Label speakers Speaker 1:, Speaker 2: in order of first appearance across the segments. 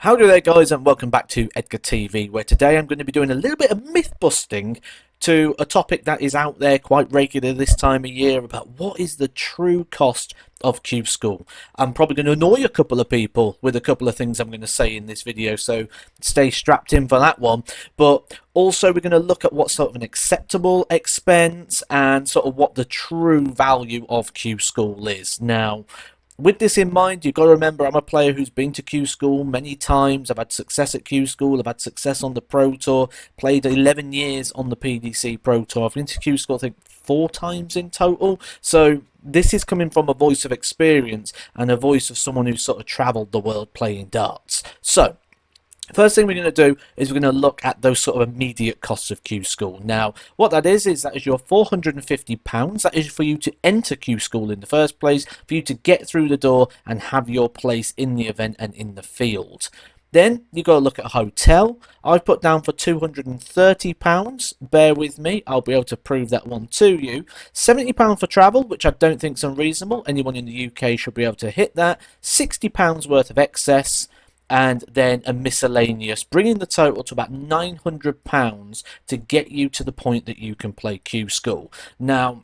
Speaker 1: Howdy there guys, and welcome back to Edgar TV, where today I'm going to be doing a little bit of myth busting to a topic that is out there quite regular this time of year about what is the true cost of Q School. I'm probably going to annoy a couple of people with a couple of things I'm going to say in this video, so stay strapped in for that one. But also we're going to look at what sort of an acceptable expense and sort of what the true value of Q School is. Now, with this in mind, you've got to remember I'm a player who's been to Q School many times. I've had success at Q School. I've had success on the Pro Tour. Played 11 years on the PDC Pro Tour. I've been to Q School, I think, 4 times in total. So this is coming from a voice of experience and a voice of someone who's sort of travelled the world playing darts. So first thing we're going to do is we're going to look at those sort of immediate costs of Q School. Now, what that is that is your £450. That is for you to enter Q School in the first place, for you to get through the door and have your place in the event and in the field. Then you got to look at a hotel. I've put down for £230. Bear with me, I'll be able to prove that one to you. £70 for travel, which I don't think is unreasonable. Anyone in the UK should be able to hit that. £60 worth of excess, and then a miscellaneous, bringing the total to about £900 to get you to the point that you can play Q School. Now,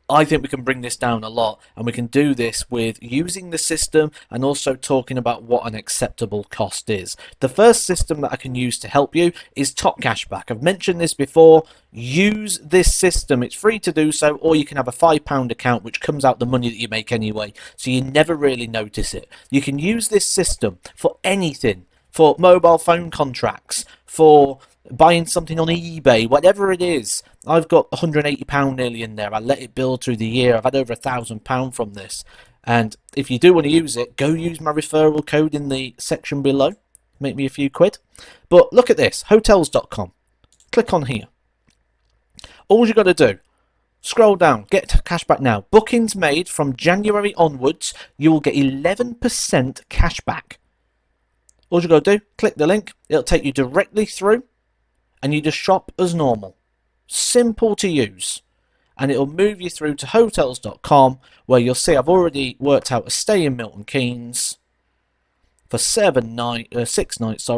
Speaker 1: I think we can bring this down a lot, and we can do this with using the system and also talking about what an acceptable cost is. The first system that I can use to help you is Top Cashback. I've mentioned this before. Use this system. It's free to do so, or you can have a £5 account which comes out the money that you make anyway, so you never really notice it. You can use this system for anything, for mobile phone contracts, for buying something on eBay, whatever it is. I've got £180 nearly in there. I let it build through the year. I've had over £1,000 from this. And if you do want to use it, go use my referral code in the section below. Make me a few quid. But look at this, hotels.com. Click on here. All you got to do, scroll down, get cashback now. Bookings made from January onwards, you will get 11% cashback. All you got to do, click the link. It'll take you directly through, and you just shop as normal. Simple to use. And it'll move you through to hotels.com, where you'll see I've already worked out a stay in Milton Keynes for 6 nights,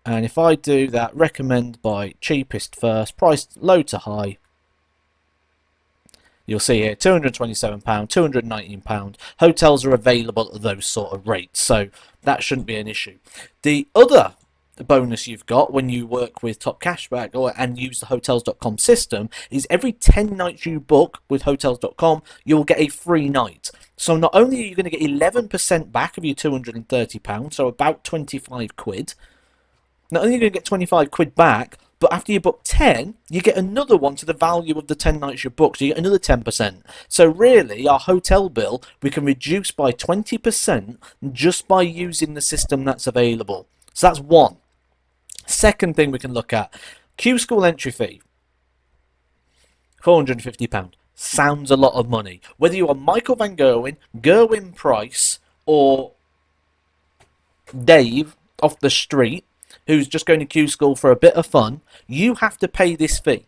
Speaker 1: and if I do that, recommend by cheapest first, price low to high, you'll see here £227, £219. Hotels are available at those sort of rates, so that shouldn't be an issue. The other bonus you've got when you work with Top Cashback and use the hotels.com system is every 10 nights you book with hotels.com, you'll get a free night. So not only are you going to get 11% back of your £230, so about 25 quid, not only are you going to get 25 quid back, but after you book 10, you get another one to the value of the 10 nights you booked, so you get another 10%. So really, our hotel bill, we can reduce by 20% just by using the system that's available. So that's one. Second thing we can look at, Q School entry fee, £450. Sounds a lot of money. Whether you are Michael Van Gerwen Price, or Dave off the street, who's just going to Q School for a bit of fun, you have to pay this fee.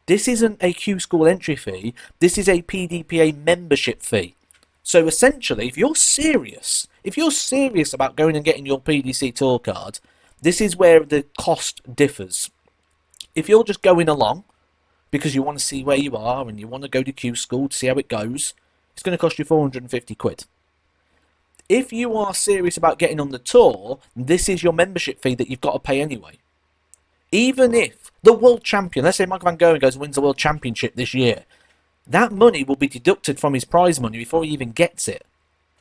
Speaker 1: This isn't a Q School entry fee, this is a PDPA membership fee. So essentially, if you're serious about going and getting your PDC tour card, this is where the cost differs. If you're just going along because you want to see where you are and you want to go to Q School to see how it goes, it's going to cost you 450 quid. If you are serious about getting on the tour, this is your membership fee that you've got to pay anyway. Even if the world champion, let's say Michael Van Gerwen goes and wins the world championship this year, that money will be deducted from his prize money before he even gets it.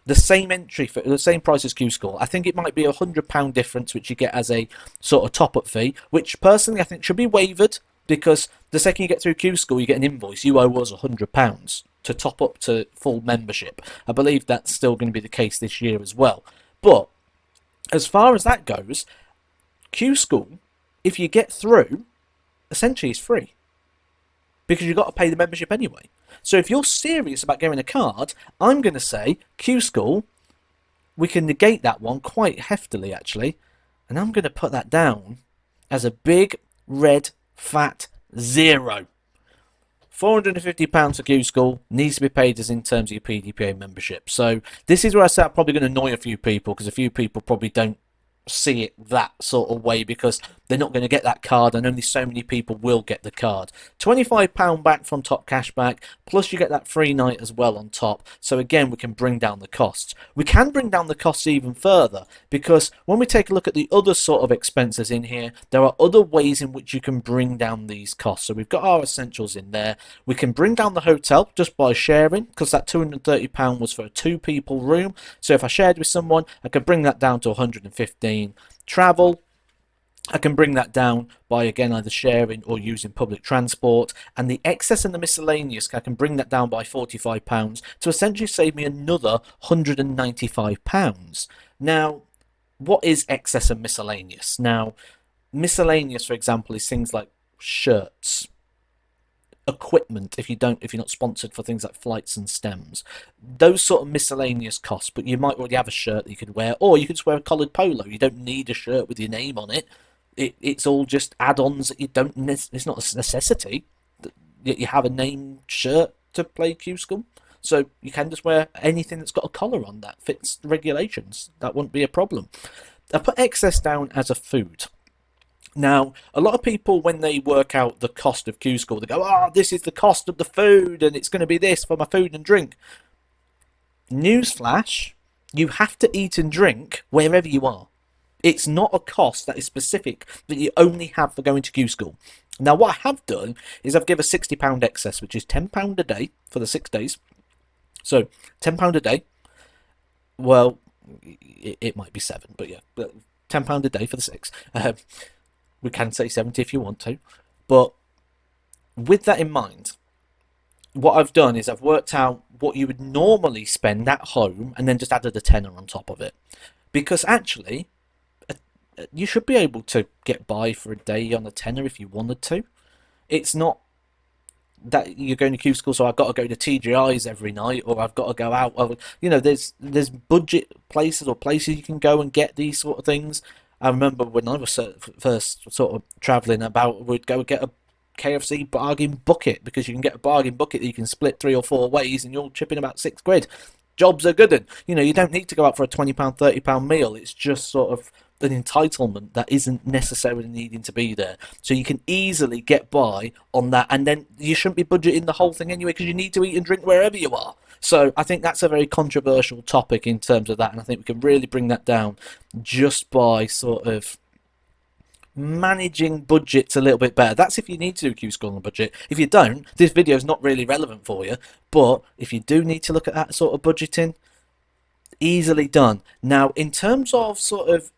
Speaker 1: The same entry for the same price as Q School. I think it might be £100 difference, which you get as a sort of top-up fee, which personally I think should be waived, because the second you get through Q School, you get an invoice. You owe us £100 to top up to full membership. I believe that's still going to be the case this year as well. But as far as that goes, Q School, if you get through, essentially is free, because you've got to pay the membership anyway. So if you're serious about getting a card, I'm going to say Q School, we can negate that one quite heftily actually, and I'm going to put that down as a big red fat 0. £450 for Q School needs to be paid as in terms of your PDPA membership. So this is where I say I'm probably going to annoy a few people, because a few people probably don't see it that sort of way, because they're not going to get that card, and only so many people will get the card. £25 back from Top Cashback, plus you get that free night as well on top. So again, we can bring down the costs. We can bring down the costs even further, because when we take a look at the other sort of expenses in here, there are other ways in which you can bring down these costs. So we've got our essentials in there. We can bring down the hotel just by sharing, because that £230 was for a 2 people room. So if I shared with someone, I could bring that down to 115. Travel, I can bring that down by, again, either sharing or using public transport. And the excess and the miscellaneous, I can bring that down by £45 to essentially save me another £195. Now, what is excess and miscellaneous? Now, miscellaneous, for example, is things like shirts, equipment, if you're not sponsored for things like flights and stems, those sort of miscellaneous costs. But you might already have a shirt that you could wear, or you could just wear a collared polo. You don't need a shirt with your name on it. It's all just add-ons that you don't. It's not a necessity that you have a name shirt to play Q School. So you can just wear anything that's got a collar on that fits the regulations. That wouldn't be a problem. I put excess down as a food. Now, a lot of people, when they work out the cost of Q School, they go, "Oh, this is the cost of the food, and it's going to be this for my food and drink." Newsflash, you have to eat and drink wherever you are. It's not a cost that is specific that you only have for going to Q School. Now, what I have done is I've given a £60 excess, which is £10 a day for the 6 days. So, £10 a day. Well, it might be 7, but yeah, £10 a day for the 6. We can say 70 if you want to. But with that in mind, what I've done is I've worked out what you would normally spend at home and then just added a tenner on top of it. Because actually, you should be able to get by for a day on a tenner if you wanted to. It's not that you're going to Q School, so I've got to go to TGI's every night, or I've got to go out. There's budget places or places you can go and get these sort of things. I remember when I was first sort of travelling about, we'd go get a KFC bargain bucket, because you can get a bargain bucket that you can split 3 or 4 ways, and you're chipping about £6. Jobs are good, and you don't need to go out for a £20, £30 meal. It's just sort of an entitlement that isn't necessarily needing to be there. So you can easily get by on that, and then you shouldn't be budgeting the whole thing anyway, because you need to eat and drink wherever you are. So I think that's a very controversial topic in terms of that, and I think we can really bring that down just by sort of managing budgets a little bit better. That's if you need to do Q School on a budget. If you don't, this video is not really relevant for you. But if you do need to look at that sort of budgeting, easily done. Now, in terms of sort of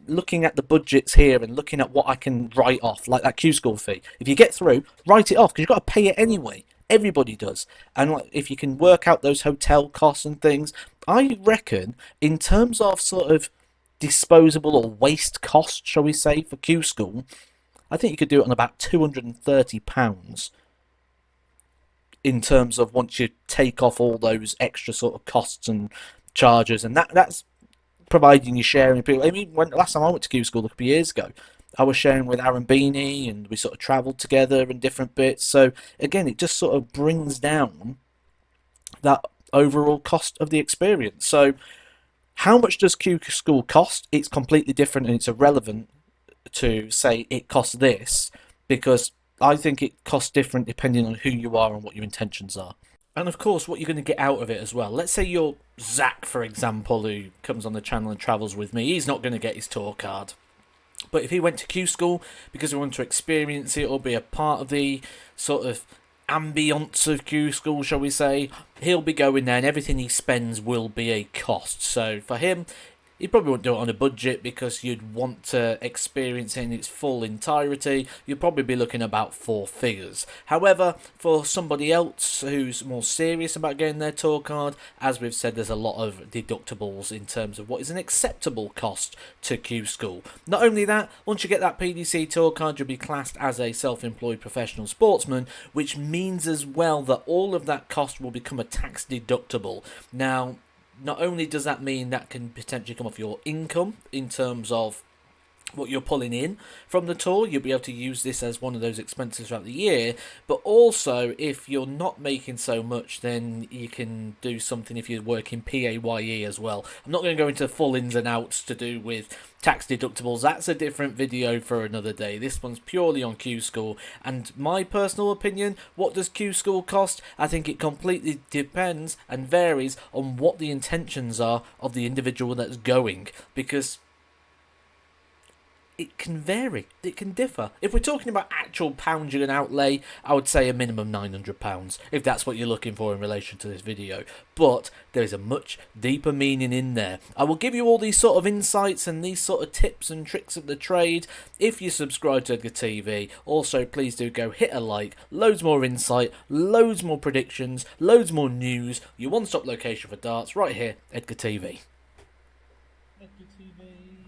Speaker 1: looking at the budgets here and looking at what I can write off, like that Q School fee, if you get through, write it off, because you've got to pay it anyway. Everybody does. And like, if you can work out those hotel costs and things, I reckon in terms of sort of disposable or waste cost, shall we say, for Q School, I think you could do it on about £230 in terms of once you take off all those extra sort of costs and charges, and that's providing you sharing people. I mean, last time I went to Q School a couple of years ago, I was sharing with Aaron Beanie, and we sort of travelled together in different bits. So again, it just sort of brings down that overall cost of the experience. So how much does Q School cost? It's completely different, and it's irrelevant to say it costs this, because I think it costs different depending on who you are and what your intentions are. And of course, what you're going to get out of it as well. Let's say you're Zach, for example, who comes on the channel and travels with me. He's not going to get his tour card. But if he went to Q School because he wanted to experience it or be a part of the sort of ambience of Q School, shall we say, he'll be going there, and everything he spends will be a cost. So for him, he probably won't do it on a budget, because you'd want to experience it in its full entirety. You'd probably be looking about 4 figures. However, for somebody else who's more serious about getting their tour card, as we've said, there's a lot of deductibles in terms of what is an acceptable cost to Q School. Not only that, once you get that PDC tour card, you'll be classed as a self-employed professional sportsman, which means as well that all of that cost will become a tax deductible. Now, not only does that mean that can potentially come off your income in terms of what you're pulling in from the tour. You'll be able to use this as one of those expenses throughout the year. But also, if you're not making so much, then you can do something if you're working PAYE as well. I'm not going to go into full ins and outs to do with tax deductibles. That's a different video for another day. This one's purely on Q School. And my personal opinion, what does Q School cost? I think it completely depends and varies on what the intentions are of the individual that's going. Because it can vary. It can differ. If we're talking about actual pounds you're going to outlay, I would say a minimum £900, if that's what you're looking for in relation to this video. But there's a much deeper meaning in there. I will give you all these sort of insights and these sort of tips and tricks of the trade if you subscribe to Edgar TV. Also, please do go hit a like. Loads more insight, loads more predictions, loads more news. Your one-stop location for darts right here, Edgar TV. Edgar TV.